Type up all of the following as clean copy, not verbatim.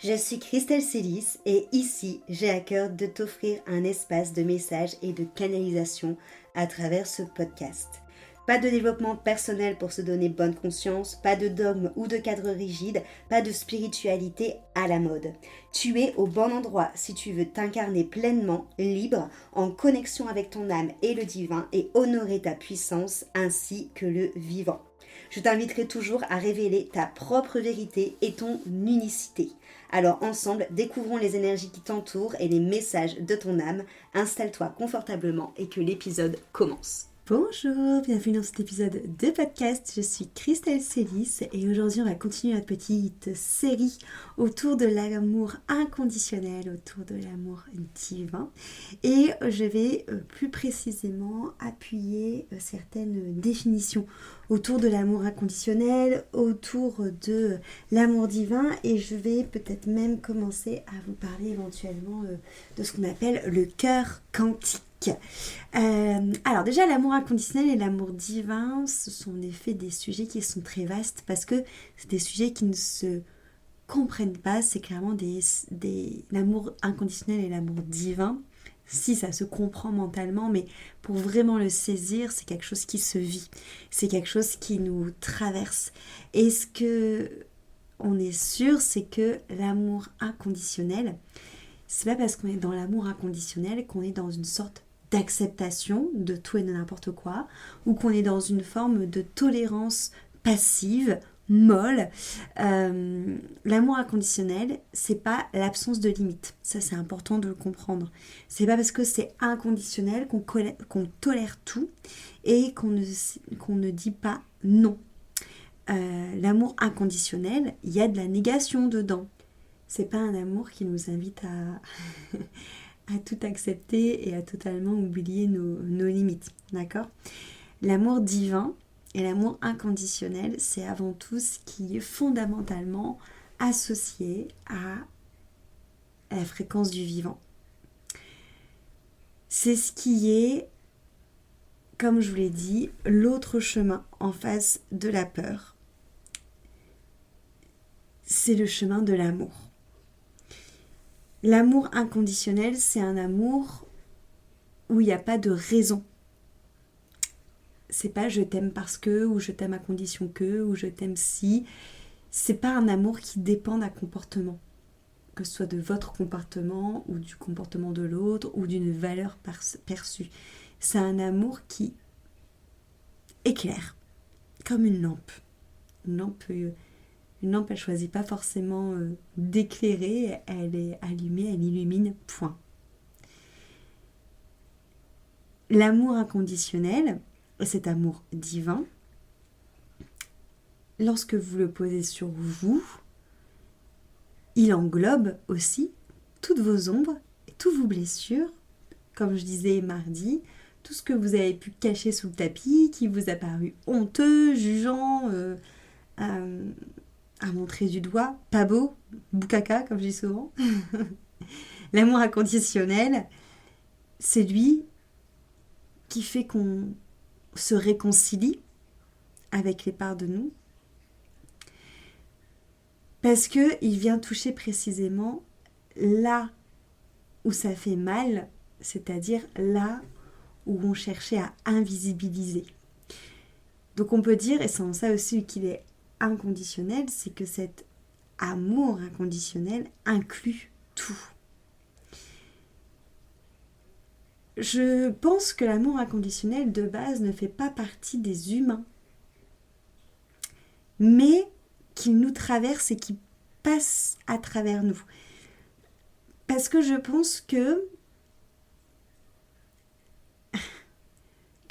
Je suis Christelle Célis et ici, j'ai à cœur de t'offrir un espace de messages et de canalisation à travers ce podcast. Pas de développement personnel pour se donner bonne conscience, pas de dogme ou de cadre rigide, pas de spiritualité à la mode. Tu es au bon endroit si tu veux t'incarner pleinement, libre, en connexion avec ton âme et le divin et honorer ta puissance ainsi que le vivant. Je t'inviterai toujours à révéler ta propre vérité et ton unicité. Alors ensemble, découvrons les énergies qui t'entourent et les messages de ton âme. Installe-toi confortablement et que l'épisode commence. Bonjour, bienvenue dans cet épisode de podcast. Je suis Christelle Célis et aujourd'hui on va continuer notre petite série autour de l'amour inconditionnel, autour de l'amour divin. Et je vais plus précisément appuyer certaines définitions autour de l'amour inconditionnel, autour de l'amour divin, et je vais peut-être même commencer à vous parler éventuellement de ce qu'on appelle le cœur quantique. Alors déjà, l'amour inconditionnel et l'amour divin, ce sont en effet des sujets qui sont très vastes parce que c'est des sujets qui ne se comprennent pas. C'est clairement l'amour inconditionnel et l'amour divin. Si ça se comprend mentalement, mais pour vraiment le saisir, c'est quelque chose qui se vit. C'est quelque chose qui nous traverse. Et ce que on est sûr, c'est que l'amour inconditionnel, c'est pas parce qu'on est dans l'amour inconditionnel qu'on est dans une sorte d'acceptation de tout et de n'importe quoi, ou qu'on est dans une forme de tolérance passive, molle. L'amour inconditionnel, c'est pas l'absence de limite. Ça, c'est important de le comprendre. C'est pas parce que c'est inconditionnel qu'on tolère tout et qu'on ne dit pas non. L'amour inconditionnel, il y a de la négation dedans. C'est pas un amour qui nous invite à tout accepter et à totalement oublier nos limites, d'accord ? L'amour divin et l'amour inconditionnel, c'est avant tout ce qui est fondamentalement associé à la fréquence du vivant. C'est ce qui est, comme je vous l'ai dit, l'autre chemin en face de la peur. C'est le chemin de l'amour. L'amour inconditionnel, c'est un amour où il n'y a pas de raison. C'est pas je t'aime parce que, ou je t'aime à condition que, ou je t'aime si. C'est pas un amour qui dépend d'un comportement. Que ce soit de votre comportement, ou du comportement de l'autre, ou d'une valeur perçue. C'est un amour qui éclaire, comme une lampe. Une lampe, elle choisit pas forcément d'éclairer, elle est allumée, elle illumine, point. L'amour inconditionnel, cet amour divin, lorsque vous le posez sur vous, il englobe aussi toutes vos ombres et toutes vos blessures, comme je disais mardi, tout ce que vous avez pu cacher sous le tapis, qui vous a paru honteux, jugeant, à montrer du doigt, pas beau, boukaka, comme je dis souvent. L'amour inconditionnel, c'est lui qui fait qu'on se réconcilie avec les parts de nous, parce qu'il vient toucher précisément là où ça fait mal, c'est-à-dire là où on cherchait à invisibiliser. Donc on peut dire, et c'est en ça aussi qu'il est inconditionnel, c'est que cet amour inconditionnel inclut tout. Je pense que l'amour inconditionnel de base ne fait pas partie des humains, mais qu'il nous traverse et qui passe à travers nous. Parce que je pense que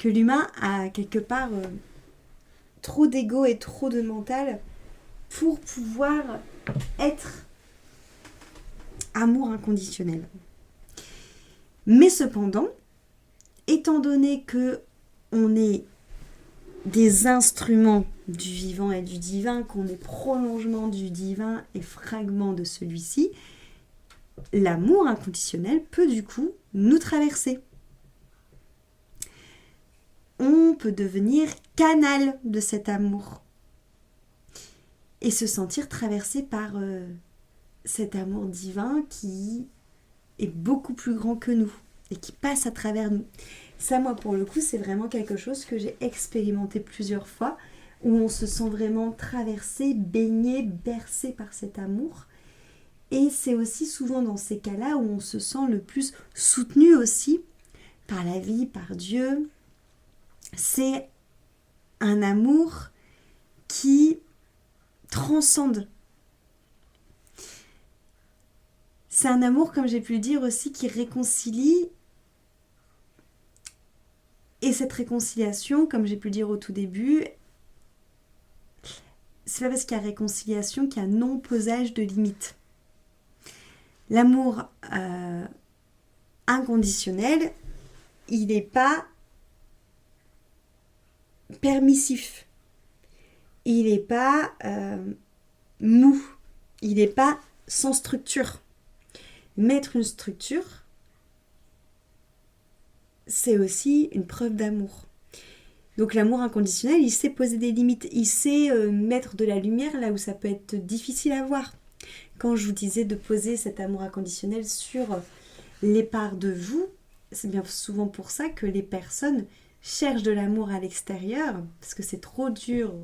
l'humain a quelque part trop d'ego et trop de mental pour pouvoir être amour inconditionnel. Mais cependant, étant donné que on est des instruments du vivant et du divin, qu'on est prolongement du divin et fragment de celui-ci, l'amour inconditionnel peut du coup nous traverser. On peut devenir canal de cet amour et se sentir traversé par cet amour divin qui est beaucoup plus grand que nous et qui passe à travers nous. Ça, moi, pour le coup, c'est vraiment quelque chose que j'ai expérimenté plusieurs fois, où on se sent vraiment traversé, baigné, bercé par cet amour. Et c'est aussi souvent dans ces cas-là où on se sent le plus soutenu aussi par la vie, par Dieu. C'est un amour qui transcende. C'est un amour, comme j'ai pu le dire aussi, qui réconcilie. Et cette réconciliation, comme j'ai pu le dire au tout début, c'est pas parce qu'il y a réconciliation qu'il y a non-posage de limites. L'amour inconditionnel, il n'est pas permissif. Il n'est pas mou. Il n'est pas sans structure. Mettre une structure, c'est aussi une preuve d'amour. Donc l'amour inconditionnel, il sait poser des limites. Il sait mettre de la lumière là où ça peut être difficile à voir. Quand je vous disais de poser cet amour inconditionnel sur les parts de vous, c'est bien souvent pour ça que les personnes cherchent de l'amour à l'extérieur, parce que c'est trop dur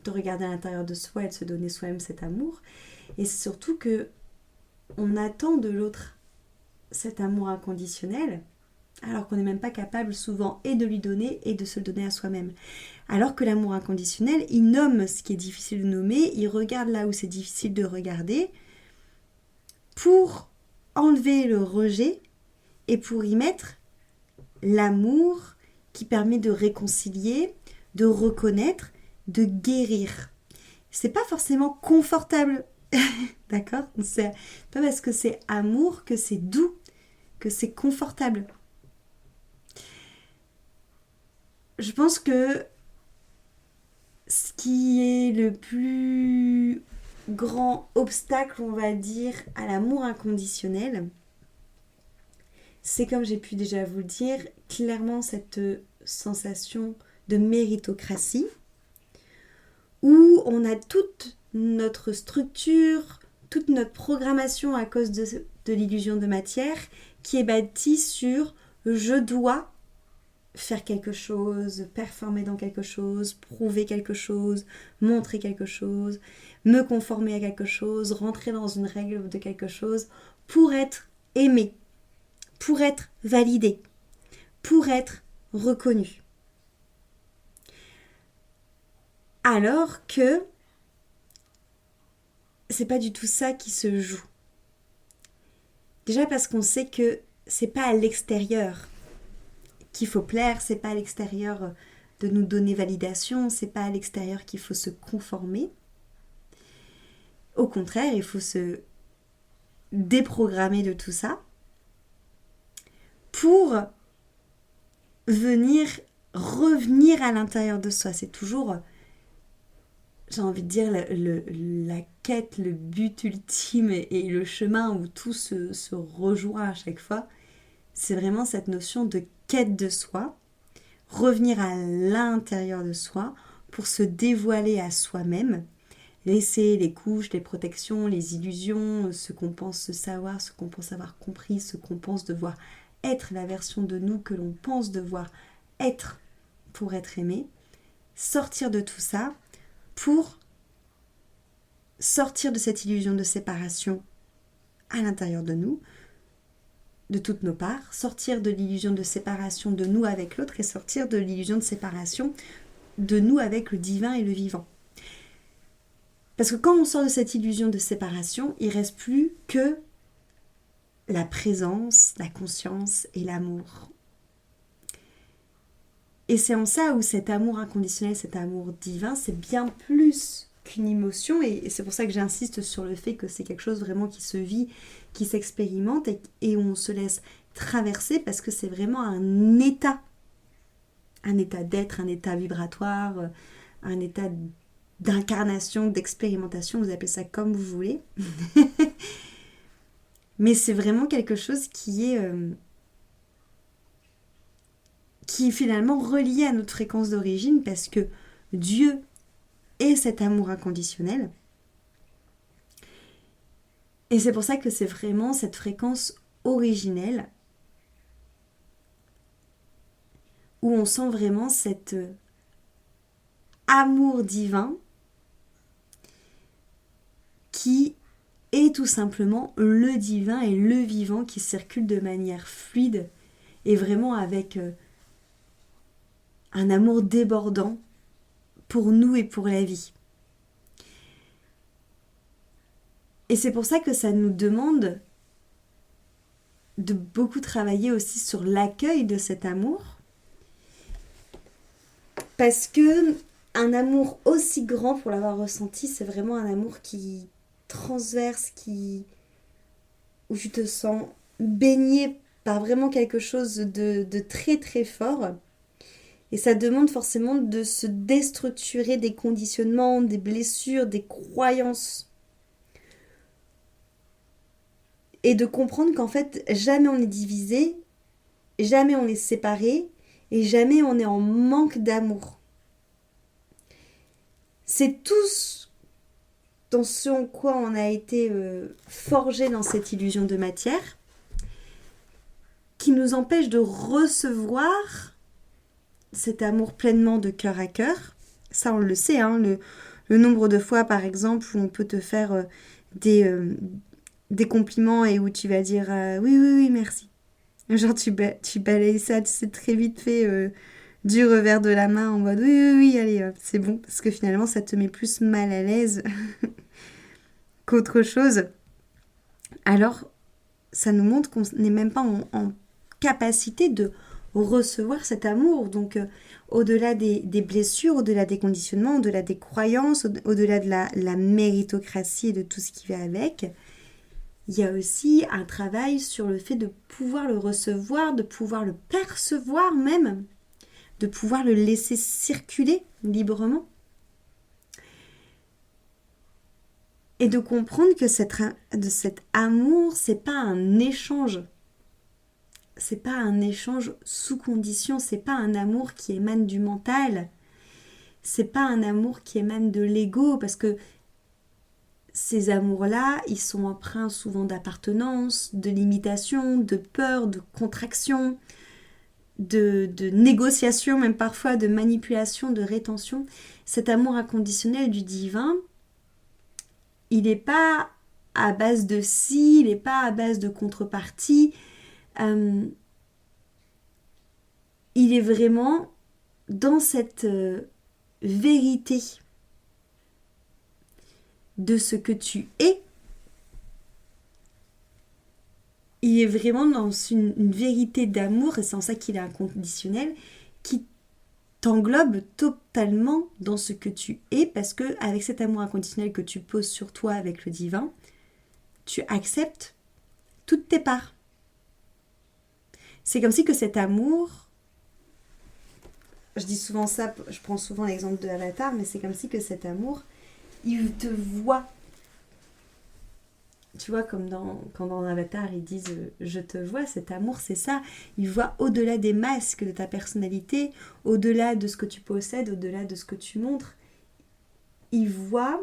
de regarder à l'intérieur de soi et de se donner soi-même cet amour. Et c'est surtout que on attend de l'autre cet amour inconditionnel, alors qu'on n'est même pas capable souvent et de lui donner et de se le donner à soi-même. Alors que l'amour inconditionnel, il nomme ce qui est difficile de nommer, il regarde là où c'est difficile de regarder, pour enlever le rejet et pour y mettre l'amour qui permet de réconcilier, de reconnaître, de guérir. C'est pas forcément confortable, d'accord ? C'est pas parce que c'est amour que c'est doux, que c'est confortable. Je pense que ce qui est le plus grand obstacle, on va dire, à l'amour inconditionnel, c'est, comme j'ai pu déjà vous le dire, clairement cette sensation de méritocratie, où on a toute notre structure, toute notre programmation à cause de l'illusion de matière, qui est bâtie sur « je dois » faire quelque chose, performer dans quelque chose, prouver quelque chose, montrer quelque chose, me conformer à quelque chose, rentrer dans une règle de quelque chose pour être aimé, pour être validé, pour être reconnu. Alors que c'est pas du tout ça qui se joue. Déjà parce qu'on sait que c'est pas à l'extérieur qu'il faut plaire, c'est pas à l'extérieur de nous donner validation, c'est pas à l'extérieur qu'il faut se conformer. Au contraire, il faut se déprogrammer de tout ça pour revenir à l'intérieur de soi. C'est toujours, j'ai envie de dire, la quête, le but ultime et le chemin où tout se rejoint à chaque fois. C'est vraiment cette notion de quête de soi, revenir à l'intérieur de soi pour se dévoiler à soi-même, laisser les couches, les protections, les illusions, ce qu'on pense se savoir, ce qu'on pense avoir compris, ce qu'on pense devoir être, la version de nous que l'on pense devoir être pour être aimé, sortir de tout ça pour sortir de cette illusion de séparation à l'intérieur de nous, de toutes nos parts, sortir de l'illusion de séparation de nous avec l'autre et sortir de l'illusion de séparation de nous avec le divin et le vivant. Parce que quand on sort de cette illusion de séparation, il ne reste plus que la présence, la conscience et l'amour. Et c'est en ça où cet amour inconditionnel, cet amour divin, c'est bien plus qu'une émotion. Et c'est pour ça que j'insiste sur le fait que c'est quelque chose vraiment qui se vit, qui s'expérimente et où on se laisse traverser parce que c'est vraiment un état d'être, un état vibratoire, un état d'incarnation, d'expérimentation, vous appelez ça comme vous voulez. Mais c'est vraiment quelque chose qui est finalement relié à notre fréquence d'origine parce que Dieu est cet amour inconditionnel. Et c'est pour ça que c'est vraiment cette fréquence originelle où on sent vraiment cet amour divin qui est tout simplement le divin et le vivant qui circulent de manière fluide et vraiment avec un amour débordant pour nous et pour la vie. Et c'est pour ça que ça nous demande de beaucoup travailler aussi sur l'accueil de cet amour. Parce que un amour aussi grand, pour l'avoir ressenti, c'est vraiment un amour qui transverse, où tu te sens baigné par vraiment quelque chose de très très fort. Et ça demande forcément de se déstructurer des conditionnements, des blessures, des croyances. Et de comprendre qu'en fait, jamais on est divisé, jamais on est séparé, et jamais on est en manque d'amour. C'est tout dans ce en quoi on a été forgé dans cette illusion de matière qui nous empêche de recevoir cet amour pleinement de cœur à cœur. Ça, on le sait, hein, le nombre de fois, par exemple, où on peut te faire des compliments et où tu vas dire oui, oui, oui, merci. Genre, tu balayes ça, c'est très vite fait du revers de la main en mode oui, oui, oui, allez, hop, c'est bon. Parce que finalement, ça te met plus mal à l'aise qu'autre chose. Alors, ça nous montre qu'on n'est même pas en capacité de recevoir cet amour. Donc, au-delà des blessures, au-delà des conditionnements, au-delà des croyances, au-delà de la méritocratie et de tout ce qui va avec, il y a aussi un travail sur le fait de pouvoir le recevoir, de pouvoir le percevoir même, de pouvoir le laisser circuler librement. Et de comprendre que cet amour, c'est pas un échange. C'est pas un échange sous condition, c'est pas un amour qui émane du mental. C'est pas un amour qui émane de l'ego, parce que ces amours-là, ils sont empreints souvent d'appartenance, de limitation, de peur, de contraction, de négociation, même parfois de manipulation, de rétention. Cet amour inconditionnel du divin, il n'est pas à base de si, il n'est pas à base de contrepartie. Il est vraiment dans cette vérité de ce que tu es. Il est vraiment dans une vérité d'amour, et c'est en ça qu'il est inconditionnel, qui t'englobe totalement dans ce que tu es, parce que avec cet amour inconditionnel que tu poses sur toi avec le divin, tu acceptes toutes tes parts. C'est comme si que cet amour, je dis souvent ça, je prends souvent l'exemple de Avatar, mais c'est comme si que cet amour, il te voit. Tu vois, comme quand dans Avatar, ils disent « je te vois », cet amour, c'est ça. Il voit au-delà des masques de ta personnalité, au-delà de ce que tu possèdes, au-delà de ce que tu montres. Il voit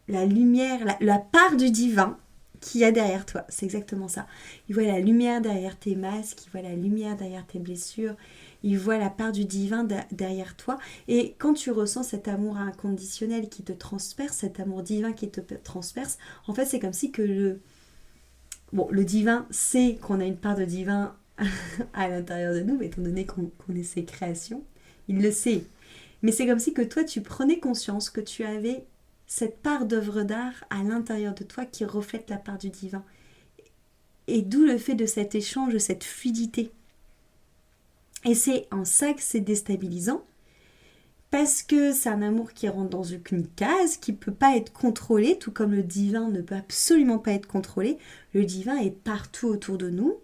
la lumière, la part du divin qu'il y a derrière toi. C'est exactement ça. Il voit la lumière derrière tes masques, il voit la lumière derrière tes blessures, il voit la part du divin derrière toi. Et quand tu ressens cet amour inconditionnel qui te transperce, cet amour divin qui te transperce, en fait, c'est comme si que le divin sait qu'on a une part de divin à l'intérieur de nous, mais étant donné qu'on est ses créations, il le sait. Mais c'est comme si que toi, tu prenais conscience que tu avais cette part d'œuvre d'art à l'intérieur de toi qui reflète la part du divin. Et d'où le fait de cet échange, de cette fluidité. Et c'est en ça que c'est déstabilisant, parce que c'est un amour qui rentre dans une case, qui ne peut pas être contrôlé, tout comme le divin ne peut absolument pas être contrôlé. Le divin est partout autour de nous.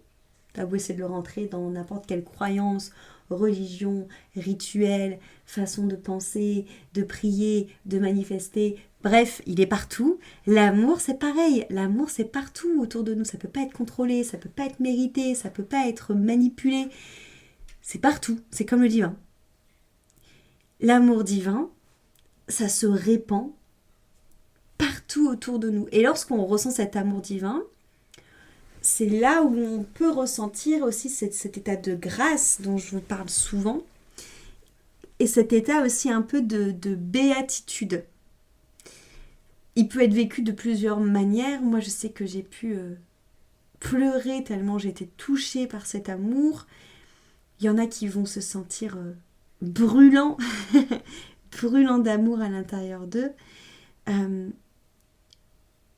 T'as beau essayer de le rentrer dans n'importe quelle croyance, religion, rituel, façon de penser, de prier, de manifester. Bref, il est partout. L'amour, c'est pareil. L'amour, c'est partout autour de nous. Ça ne peut pas être contrôlé, ça ne peut pas être mérité, ça ne peut pas être manipulé. C'est partout. C'est comme le divin. L'amour divin, ça se répand partout tout autour de nous. Et lorsqu'on ressent cet amour divin, c'est là où on peut ressentir aussi cet état de grâce dont je vous parle souvent, et cet état aussi un peu de béatitude. Il peut être vécu de plusieurs manières. Moi, je sais que j'ai pu pleurer tellement j'ai été touchée par cet amour. Il y en a qui vont se sentir brûlants, brûlants d'amour à l'intérieur d'eux.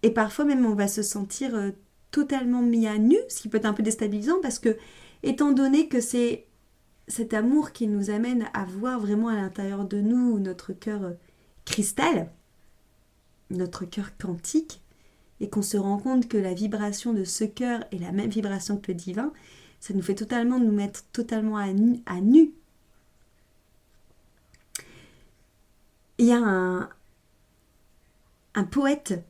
Et parfois même on va se sentir totalement mis à nu, ce qui peut être un peu déstabilisant parce que, étant donné que c'est cet amour qui nous amène à voir vraiment à l'intérieur de nous notre cœur cristal, notre cœur quantique, et qu'on se rend compte que la vibration de ce cœur est la même vibration que le divin, ça nous fait totalement nous mettre totalement à nu. Il y a un poète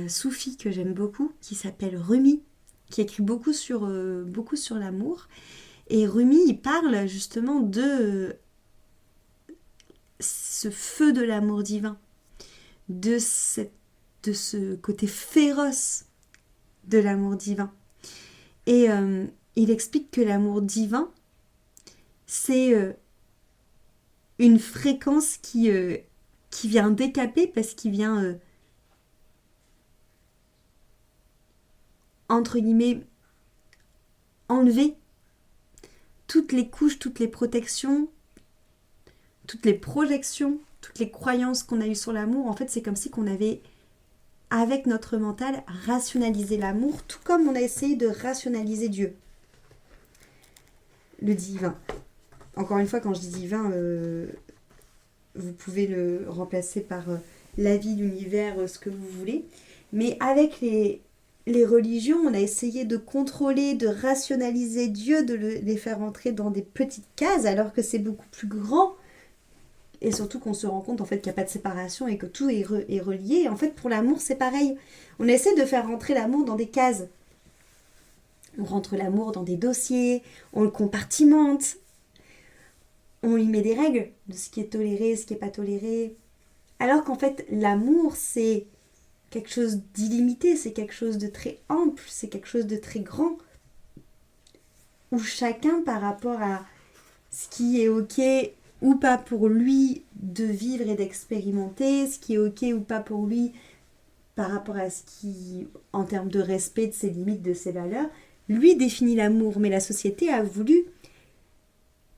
soufi que j'aime beaucoup, qui s'appelle Rumi, qui écrit beaucoup sur l'amour. Et Rumi, il parle justement de ce feu de l'amour divin, de ce côté féroce de l'amour divin. Et il explique que l'amour divin, c'est une fréquence qui vient décaper parce qu'il vient, entre guillemets, enlever toutes les couches, toutes les protections, toutes les projections, toutes les croyances qu'on a eues sur l'amour. En fait, c'est comme si qu'on avait, avec notre mental, rationalisé l'amour, tout comme on a essayé de rationaliser Dieu. Le divin. Encore une fois, quand je dis divin, vous pouvez le remplacer par la vie, l'univers, ce que vous voulez. Mais avec les religions, on a essayé de contrôler, de rationaliser Dieu, de les faire entrer dans des petites cases, alors que c'est beaucoup plus grand. Et surtout qu'on se rend compte en fait qu'il n'y a pas de séparation et que tout est relié. Et en fait, pour l'amour, c'est pareil. On essaie de faire rentrer l'amour dans des cases. On rentre l'amour dans des dossiers, on le compartimente, on lui met des règles de ce qui est toléré, ce qui n'est pas toléré. Alors qu'en fait, l'amour, c'est quelque chose d'illimité, c'est quelque chose de très ample, c'est quelque chose de très grand, où chacun, par rapport à ce qui est ok ou pas pour lui de vivre et d'expérimenter, ce qui est ok ou pas pour lui par rapport à ce qui, en termes de respect de ses limites, de ses valeurs, lui définit l'amour. Mais la société a voulu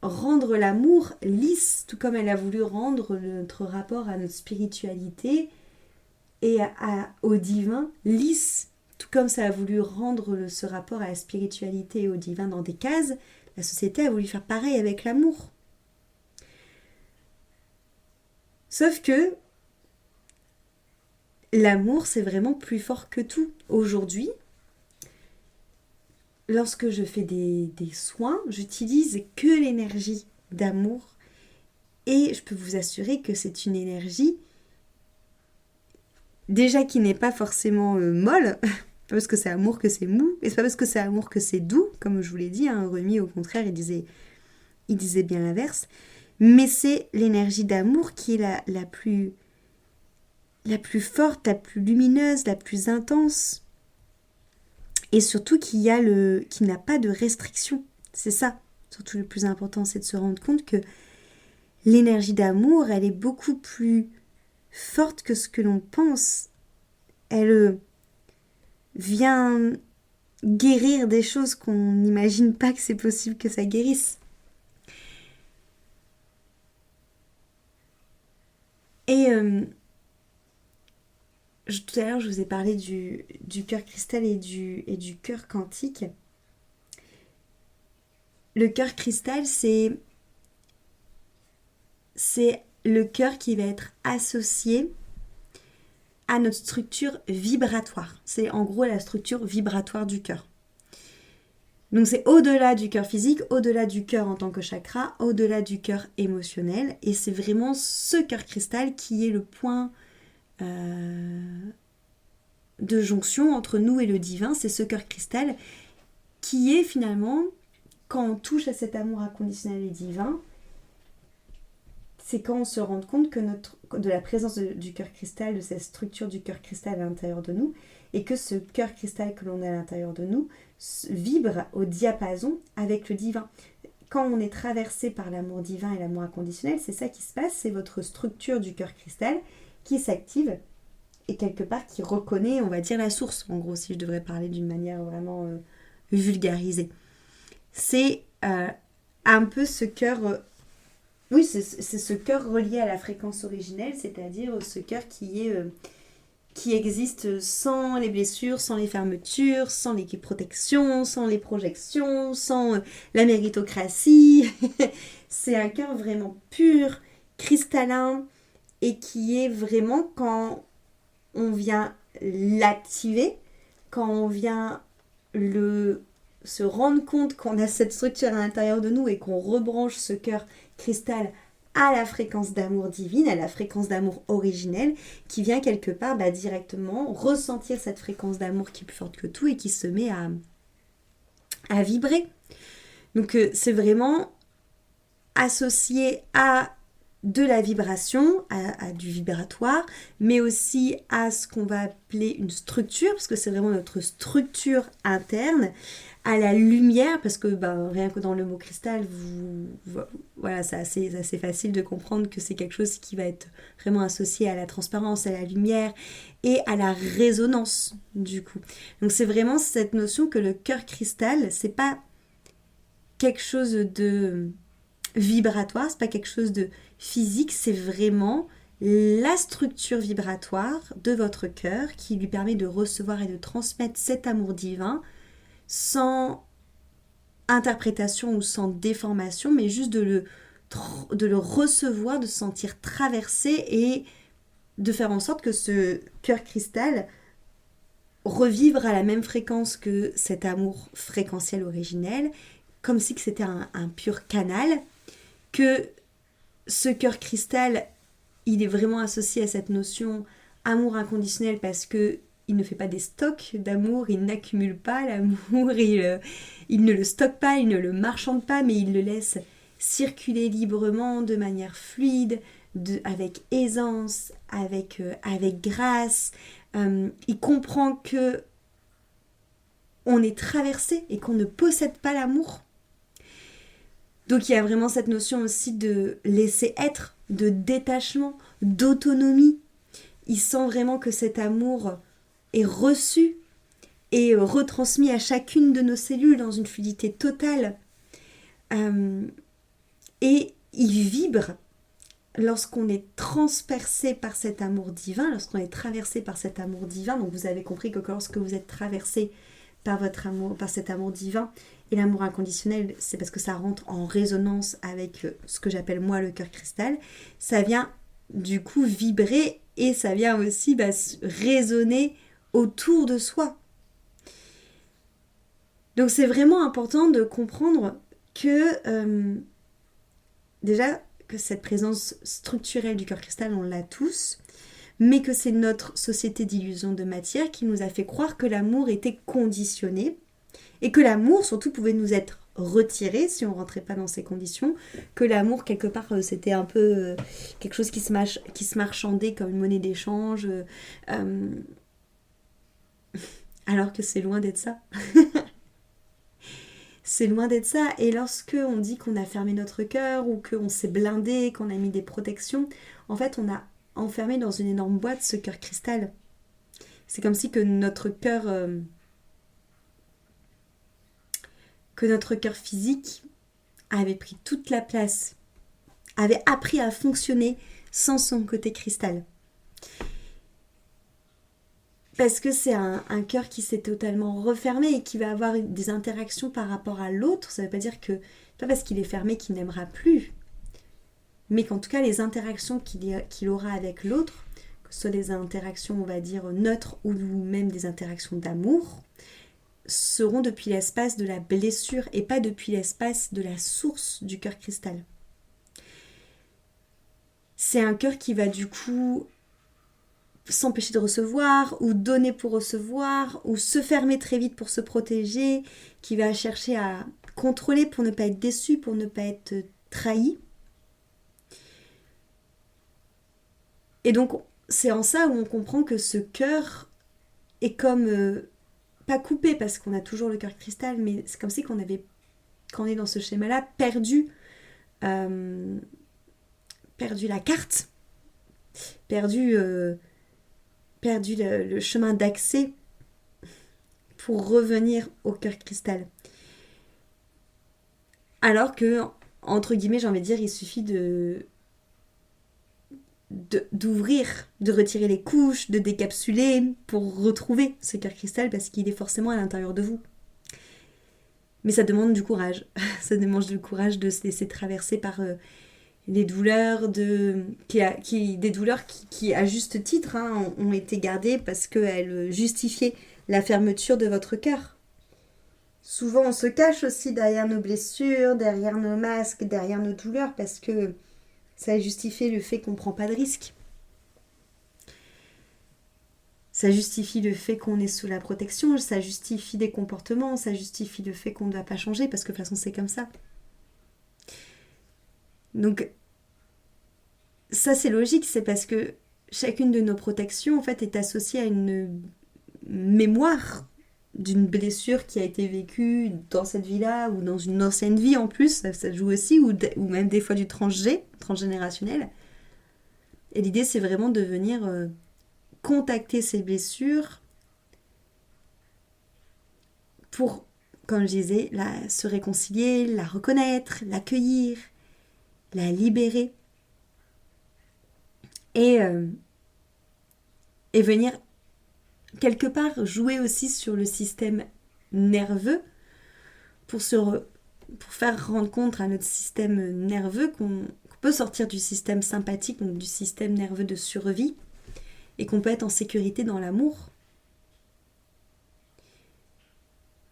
rendre l'amour lisse, tout comme elle a voulu rendre notre rapport à notre spiritualité et au divin lisse, tout comme ça a voulu rendre ce rapport à la spiritualité et au divin dans des cases. La société a voulu faire pareil avec l'amour. Sauf que l'amour, c'est vraiment plus fort que tout. Aujourd'hui, lorsque je fais des soins, j'utilise que l'énergie d'amour. Et je peux vous assurer que c'est une énergie déjà qui n'est pas forcément molle, pas parce que c'est amour que c'est mou, et c'est pas parce que c'est amour que c'est doux, comme je vous l'ai dit, Rumi au contraire il disait bien l'inverse, mais c'est l'énergie d'amour qui est la plus forte, la plus lumineuse, la plus intense, et surtout qui n'a pas de restriction. C'est ça, surtout le plus important, c'est de se rendre compte que l'énergie d'amour, elle est beaucoup plus forte que ce que l'on pense. Elle vient guérir des choses qu'on n'imagine pas que c'est possible que ça guérisse. Et tout à l'heure, je vous ai parlé du cœur cristal et du cœur quantique. Le cœur cristal, c'est le cœur qui va être associé à notre structure vibratoire. C'est en gros la structure vibratoire du cœur. Donc c'est au-delà du cœur physique, au-delà du cœur en tant que chakra, au-delà du cœur émotionnel. Et c'est vraiment ce cœur cristal qui est le point de jonction entre nous et le divin. C'est ce cœur cristal qui est finalement, quand on touche à cet amour inconditionnel et divin, c'est quand on se rend compte que de la présence du cœur cristal, de cette structure du cœur cristal à l'intérieur de nous, et que ce cœur cristal que l'on a à l'intérieur de nous vibre au diapason avec le divin. Quand on est traversé par l'amour divin et l'amour inconditionnel, c'est ça qui se passe, c'est votre structure du cœur cristal qui s'active et quelque part qui reconnaît, on va dire, la source. En gros, si je devrais parler d'une manière vraiment vulgarisée. C'est un peu ce cœur... oui, c'est ce cœur relié à la fréquence originelle, c'est-à-dire ce cœur qui existe sans les blessures, sans les fermetures, sans les protections, sans les projections, sans la méritocratie. C'est un cœur vraiment pur, cristallin, et qui est vraiment quand on vient l'activer, quand on vient se rendre compte qu'on a cette structure à l'intérieur de nous et qu'on rebranche ce cœur cristal à la fréquence d'amour divine, à la fréquence d'amour originelle, qui vient quelque part directement ressentir cette fréquence d'amour qui est plus forte que tout et qui se met à vibrer. Donc c'est vraiment associé à de la vibration, à du vibratoire, mais aussi à ce qu'on va appeler une structure, parce que c'est vraiment notre structure interne, à la lumière, parce que rien que dans le mot cristal, voilà, c'est assez facile de comprendre que c'est quelque chose qui va être vraiment associé à la transparence, à la lumière et à la résonance, du coup. Donc c'est vraiment cette notion que le cœur cristal, c'est pas quelque chose de vibratoire, c'est pas quelque chose de physique, c'est vraiment la structure vibratoire de votre cœur qui lui permet de recevoir et de transmettre cet amour divin sans interprétation ou sans déformation, mais juste de le recevoir, de se sentir traversé et de faire en sorte que ce cœur cristal revibre à la même fréquence que cet amour fréquentiel originel, comme si c'était un pur canal, que ce cœur cristal, il est vraiment associé à cette notion amour inconditionnel parce que il ne fait pas des stocks d'amour, il n'accumule pas l'amour, il ne le stocke pas, il ne le marchande pas, mais il le laisse circuler librement, de manière fluide, avec aisance, avec grâce. Il comprend que on est traversé et qu'on ne possède pas l'amour. Donc il y a vraiment cette notion aussi de laisser être, de détachement, d'autonomie. Il sent vraiment que cet amour est reçu et retransmis à chacune de nos cellules dans une fluidité totale. Et il vibre lorsqu'on est transpercé par cet amour divin, lorsqu'on est traversé par cet amour divin. Donc vous avez compris que lorsque vous êtes traversé par votre amour, par cet amour divin et l'amour inconditionnel, c'est parce que ça rentre en résonance avec ce que j'appelle moi le cœur cristal. Ça vient du coup vibrer et ça vient aussi résonner autour de soi. Donc c'est vraiment important de comprendre que déjà que cette présence structurelle du cœur cristal, on l'a tous, mais que c'est notre société d'illusion de matière qui nous a fait croire que l'amour était conditionné et que l'amour surtout pouvait nous être retiré si on ne rentrait pas dans ces conditions, que l'amour quelque part c'était un peu quelque chose qui se marchandait comme une monnaie d'échange, alors que c'est loin d'être ça. C'est loin d'être ça. Et lorsque on dit qu'on a fermé notre cœur ou qu'on s'est blindé, qu'on a mis des protections, en fait on a enfermé dans une énorme boîte ce cœur cristal. C'est comme si que notre cœur physique avait pris toute la place, avait appris à fonctionner sans son côté cristal. Parce que c'est un cœur qui s'est totalement refermé et qui va avoir des interactions par rapport à l'autre. Ça ne veut pas dire que, pas parce qu'il est fermé qu'il n'aimera plus, mais qu'en tout cas les interactions qu'il aura avec l'autre, que ce soit des interactions on va dire neutres ou même des interactions d'amour, seront depuis l'espace de la blessure et pas depuis l'espace de la source du cœur cristal. C'est un cœur qui va du coup s'empêcher de recevoir ou donner pour recevoir ou se fermer très vite pour se protéger, qui va chercher à contrôler pour ne pas être déçu, pour ne pas être trahi. Et donc, c'est en ça où on comprend que ce cœur est comme, pas coupé parce qu'on a toujours le cœur cristal, mais c'est comme si quand on est dans ce schéma-là, euh, perdu la carte, perdu le chemin d'accès pour revenir au cœur cristal. Alors que, entre guillemets, j'ai envie de dire, il suffit d'ouvrir, de retirer les couches, de décapsuler pour retrouver ce cœur cristal parce qu'il est forcément à l'intérieur de vous. Mais ça demande du courage. Ça demande du courage de se laisser traverser par les douleurs, des douleurs qui, à juste titre, hein, ont été gardées parce qu'elles justifiaient la fermeture de votre cœur. Souvent, on se cache aussi derrière nos blessures, derrière nos masques, derrière nos douleurs parce que ça justifie le fait qu'on ne prend pas de risques. Ça justifie le fait qu'on est sous la protection, ça justifie des comportements, ça justifie le fait qu'on ne doit pas changer parce que de toute façon c'est comme ça. Donc ça c'est logique, c'est parce que chacune de nos protections en fait est associée à une mémoire d'une blessure qui a été vécue dans cette vie-là ou dans une ancienne vie en plus, ça joue aussi, ou même des fois du transgénérationnel. Et l'idée c'est vraiment de venir contacter ces blessures pour, comme je disais, se réconcilier, la reconnaître, l'accueillir, la libérer et venir quelque part jouer aussi sur le système nerveux pour faire rendre compte à notre système nerveux qu'on peut sortir du système sympathique, donc du système nerveux de survie, et qu'on peut être en sécurité dans l'amour.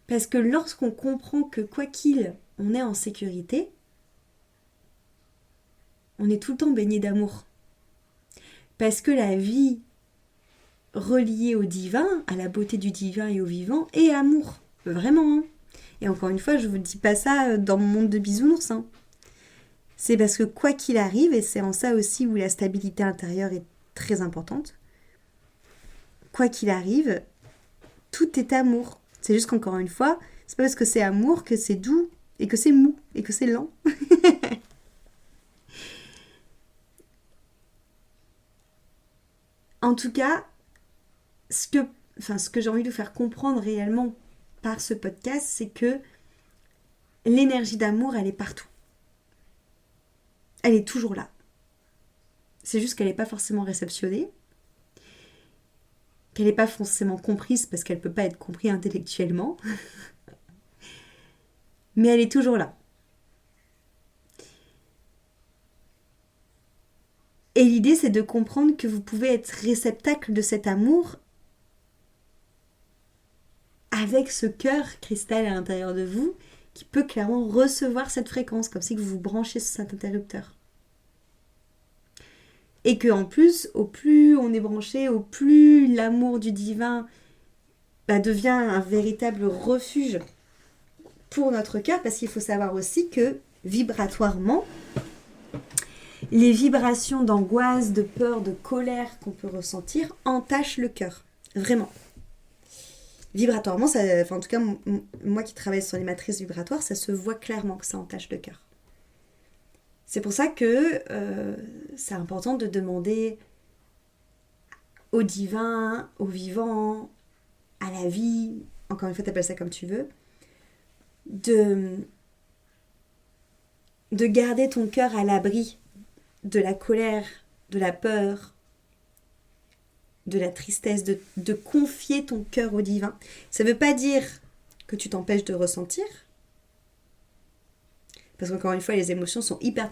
Parce que lorsqu'on comprend que quoi qu'il, on est en sécurité, on est tout le temps baigné d'amour. Parce que la vie reliée au divin, à la beauté du divin et au vivant, est amour. Vraiment. Hein. Et encore une fois, je vous dis pas ça dans mon monde de bisounours. Hein. C'est parce que quoi qu'il arrive, et c'est en ça aussi où la stabilité intérieure est très importante, quoi qu'il arrive, tout est amour. C'est juste qu'encore une fois, c'est pas parce que c'est amour que c'est doux, et que c'est mou, et que c'est lent. En tout cas, ce que j'ai envie de vous faire comprendre réellement par ce podcast, c'est que l'énergie d'amour, elle est partout. Elle est toujours là. C'est juste qu'elle n'est pas forcément réceptionnée, qu'elle n'est pas forcément comprise parce qu'elle ne peut pas être comprise intellectuellement, mais elle est toujours là. Et l'idée, c'est de comprendre que vous pouvez être réceptacle de cet amour avec ce cœur cristal à l'intérieur de vous qui peut clairement recevoir cette fréquence, comme si vous vous branchez sur cet interrupteur. Et qu'en plus, au plus on est branché, au plus l'amour du divin devient un véritable refuge pour notre cœur, parce qu'il faut savoir aussi que vibratoirement, les vibrations d'angoisse, de peur, de colère qu'on peut ressentir entachent le cœur. Vraiment. Vibratoirement, en tout cas, moi qui travaille sur les matrices vibratoires, ça se voit clairement que ça entache le cœur. C'est pour ça que c'est important de demander au divin, au vivant, à la vie, encore une fois, t'appelles ça comme tu veux, de garder ton cœur à l'abri de la colère, de la peur, de la tristesse, de confier ton cœur au divin. Ça ne veut pas dire que tu t'empêches de ressentir, parce qu'encore une fois, les émotions sont hyper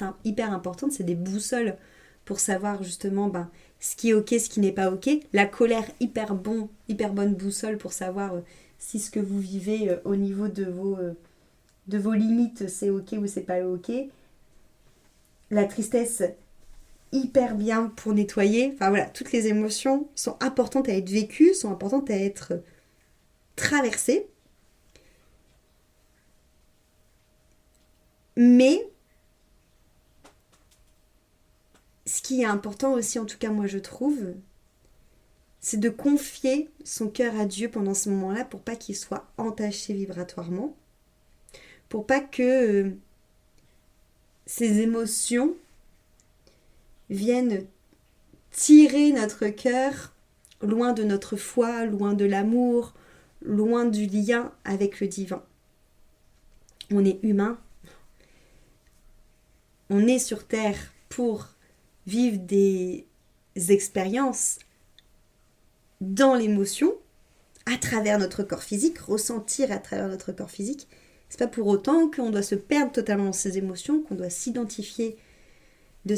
importantes, c'est des boussoles pour savoir justement ce qui est ok, ce qui n'est pas ok. La colère, hyper bonne boussole pour savoir si ce que vous vivez au niveau de vos limites, c'est ok ou c'est pas ok. La tristesse, hyper bien pour nettoyer. Enfin voilà, toutes les émotions sont importantes à être vécues, sont importantes à être traversées. Mais ce qui est important aussi, en tout cas moi je trouve, c'est de confier son cœur à Dieu pendant ce moment-là pour pas qu'il soit entaché vibratoirement, pour pas que ces émotions viennent tirer notre cœur loin de notre foi, loin de l'amour, loin du lien avec le divin. On est humain, on est sur Terre pour vivre des expériences dans l'émotion, à travers notre corps physique, ressentir à travers notre corps physique. C'est pas pour autant qu'on doit se perdre totalement dans ces émotions, qu'on doit s'identifier dans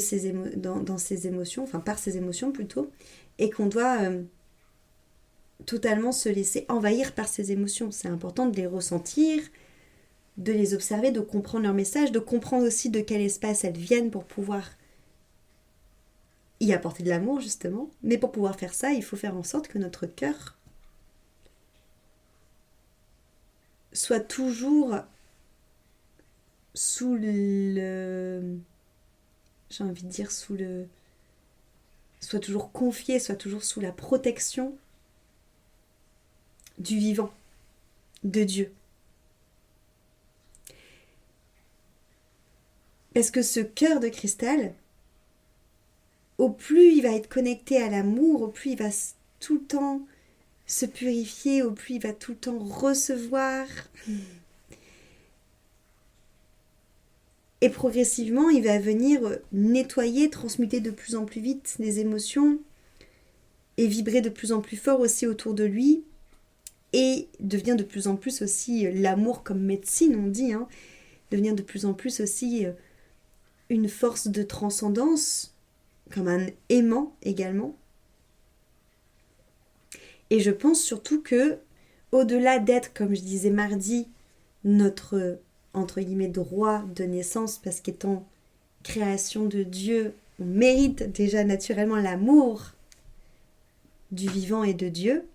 ces émotions, enfin par ces émotions plutôt, et qu'on doit totalement se laisser envahir par ces émotions. C'est important de les ressentir, de les observer, de comprendre leur message, de comprendre aussi de quel espace elles viennent pour pouvoir y apporter de l'amour justement. Mais pour pouvoir faire ça, il faut faire en sorte que notre cœur soit toujours sous le... j'ai envie de dire sous le... soit toujours confié, soit toujours sous la protection du vivant, de Dieu. Parce que ce cœur de cristal, au plus il va être connecté à l'amour, au plus il va tout le temps se purifier, au plus il va tout le temps recevoir. Et progressivement, il va venir nettoyer, transmuter de plus en plus vite les émotions et vibrer de plus en plus fort aussi autour de lui. Et devient de plus en plus aussi l'amour comme médecine, on dit, devenir de plus en plus aussi une force de transcendance, comme un aimant également. Et je pense surtout que, au-delà d'être, comme je disais mardi, notre, entre guillemets, droit de naissance, parce qu'étant création de Dieu, on mérite déjà naturellement l'amour du vivant et de Dieu,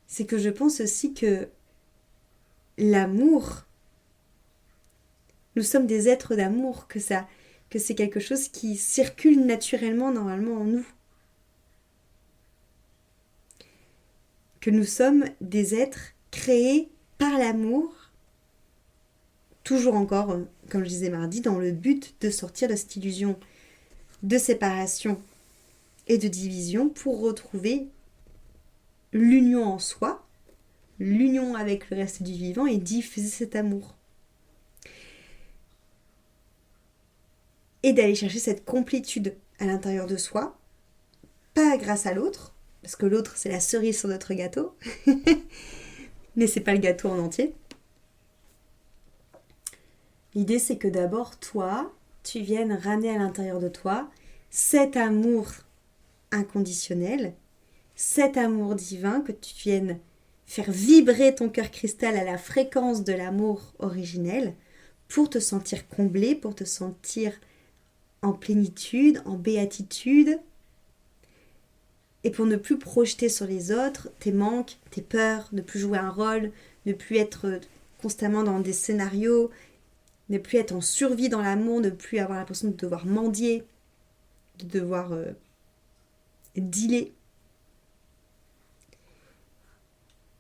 c'est que je pense aussi que l'amour, nous sommes des êtres d'amour, que c'est quelque chose qui circule naturellement, normalement en nous. Que nous sommes des êtres créés par l'amour, toujours encore, comme je disais mardi, dans le but de sortir de cette illusion de séparation et de division pour retrouver l'union en soi, l'union avec le reste du vivant et diffuser cet amour. Et d'aller chercher cette complétude à l'intérieur de soi, pas grâce à l'autre, parce que l'autre c'est la cerise sur notre gâteau, mais c'est pas le gâteau en entier. L'idée c'est que d'abord toi, tu viennes ramener à l'intérieur de toi cet amour inconditionnel, cet amour divin, que tu viennes faire vibrer ton cœur cristal à la fréquence de l'amour originel pour te sentir comblé, pour te sentir en plénitude, en béatitude, et pour ne plus projeter sur les autres tes manques, tes peurs, ne plus jouer un rôle, ne plus être constamment dans des scénarios, ne plus être en survie dans l'amour, ne plus avoir l'impression de devoir mendier, de devoir dealer,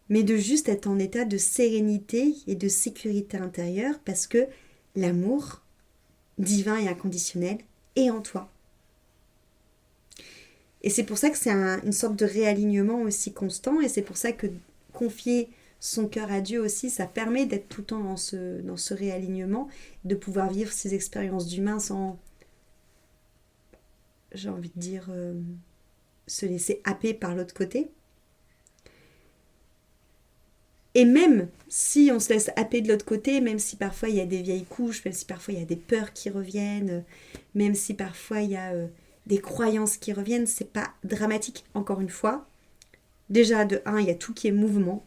mais de juste être en état de sérénité et de sécurité intérieure parce que l'amour divin et inconditionnel est en toi. Et c'est pour ça que c'est une sorte de réalignement aussi constant, et c'est pour ça que confier son cœur à Dieu aussi, ça permet d'être tout le temps dans ce réalignement, de pouvoir vivre ces expériences d'humain sans, j'ai envie de dire, se laisser happer par l'autre côté. Et même si on se laisse happer de l'autre côté, même si parfois il y a des vieilles couches, même si parfois il y a des peurs qui reviennent, même si parfois il y a des croyances qui reviennent, c'est pas dramatique, encore une fois. Déjà, de 1, il y a tout qui est mouvement.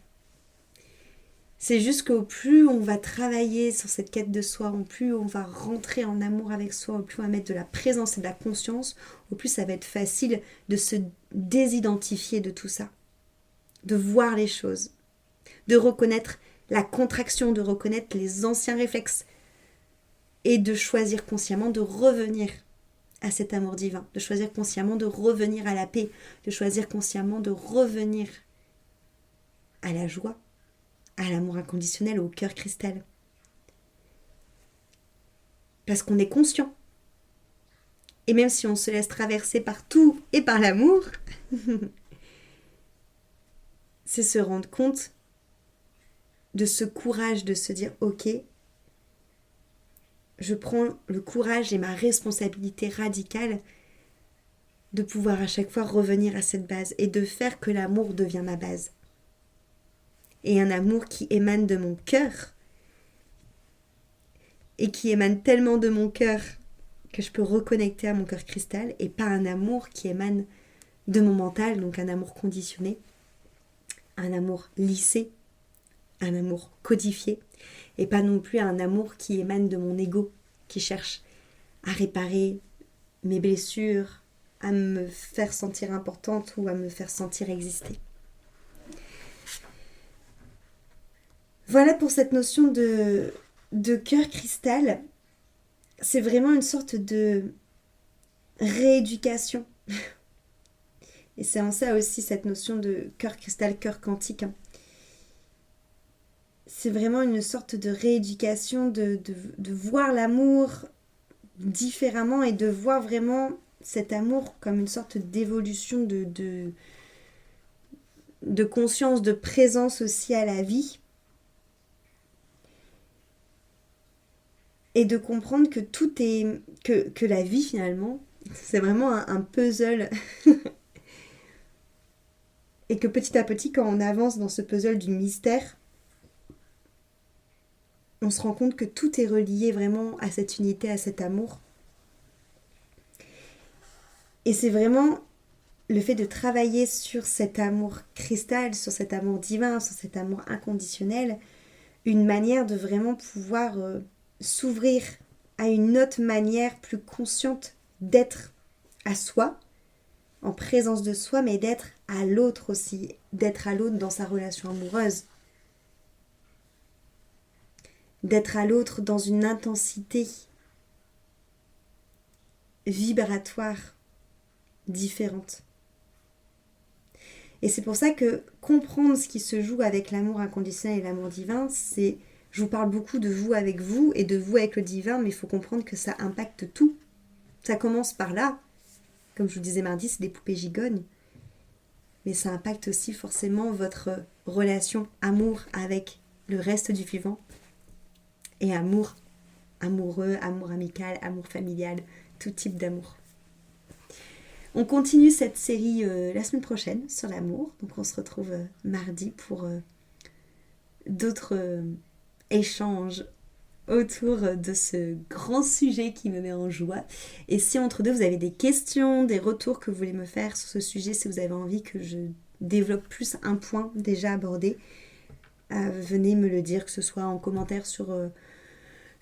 C'est juste qu'au plus on va travailler sur cette quête de soi, au plus on va rentrer en amour avec soi, au plus on va mettre de la présence et de la conscience, au plus ça va être facile de se désidentifier de tout ça, de voir les choses, de reconnaître la contraction, de reconnaître les anciens réflexes et de choisir consciemment de revenir à cet amour divin, de choisir consciemment de revenir à la paix, de choisir consciemment de revenir à la joie, à l'amour inconditionnel, au cœur cristal. Parce qu'on est conscient. Et même si on se laisse traverser par tout et par l'amour, c'est se rendre compte de ce courage de se dire « Ok, je prends le courage et ma responsabilité radicale de pouvoir à chaque fois revenir à cette base et de faire que l'amour devient ma base. » Et un amour qui émane de mon cœur et qui émane tellement de mon cœur que je peux reconnecter à mon cœur cristal et pas un amour qui émane de mon mental, donc un amour conditionné, un amour lissé, un amour codifié et pas non plus un amour qui émane de mon ego qui cherche à réparer mes blessures, à me faire sentir importante ou à me faire sentir exister. Voilà pour cette notion de cœur cristal. C'est vraiment une sorte de rééducation. Et c'est en ça aussi cette notion de cœur cristal, cœur quantique. C'est vraiment une sorte de rééducation, de voir l'amour différemment et de voir vraiment cet amour comme une sorte d'évolution de conscience, de présence aussi à la vie. Et de comprendre que tout est... que la vie finalement, c'est vraiment un puzzle. Et que petit à petit, quand on avance dans ce puzzle du mystère, on se rend compte que tout est relié vraiment à cette unité, à cet amour. Et c'est vraiment le fait de travailler sur cet amour cristal, sur cet amour divin, sur cet amour inconditionnel, une manière de vraiment pouvoir s'ouvrir à une autre manière plus consciente d'être à soi, en présence de soi, mais d'être à l'autre aussi, d'être à l'autre dans sa relation amoureuse, d'être à l'autre dans une intensité vibratoire différente. Et c'est pour ça que comprendre ce qui se joue avec l'amour inconditionnel et l'amour divin, c'est, je vous parle beaucoup de vous avec vous et de vous avec le divin, mais il faut comprendre que ça impacte tout. Ça commence par là. Comme je vous disais mardi, c'est des poupées gigognes. Mais ça impacte aussi forcément votre relation amour avec le reste du vivant. Et amour amoureux, amour amical, amour familial, tout type d'amour. On continue cette série la semaine prochaine sur l'amour. Donc on se retrouve mardi pour d'autres échanges autour de ce grand sujet qui me met en joie. Et si entre deux vous avez des questions, des retours que vous voulez me faire sur ce sujet, si vous avez envie que je développe plus un point déjà abordé, venez me le dire, que ce soit en commentaire sur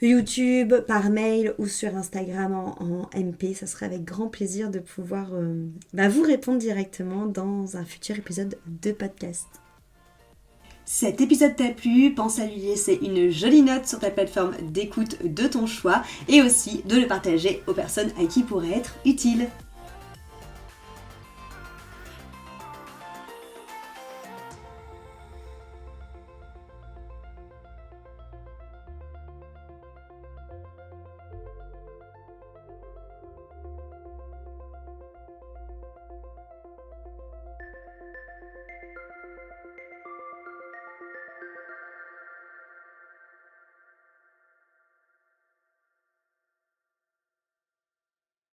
YouTube, par mail ou sur Instagram en MP. Ça serait avec grand plaisir de pouvoir vous répondre directement dans un futur épisode de podcast. Cet épisode t'a plu, pense à lui laisser une jolie note sur ta plateforme d'écoute de ton choix et aussi de le partager aux personnes à qui il pourrait être utile.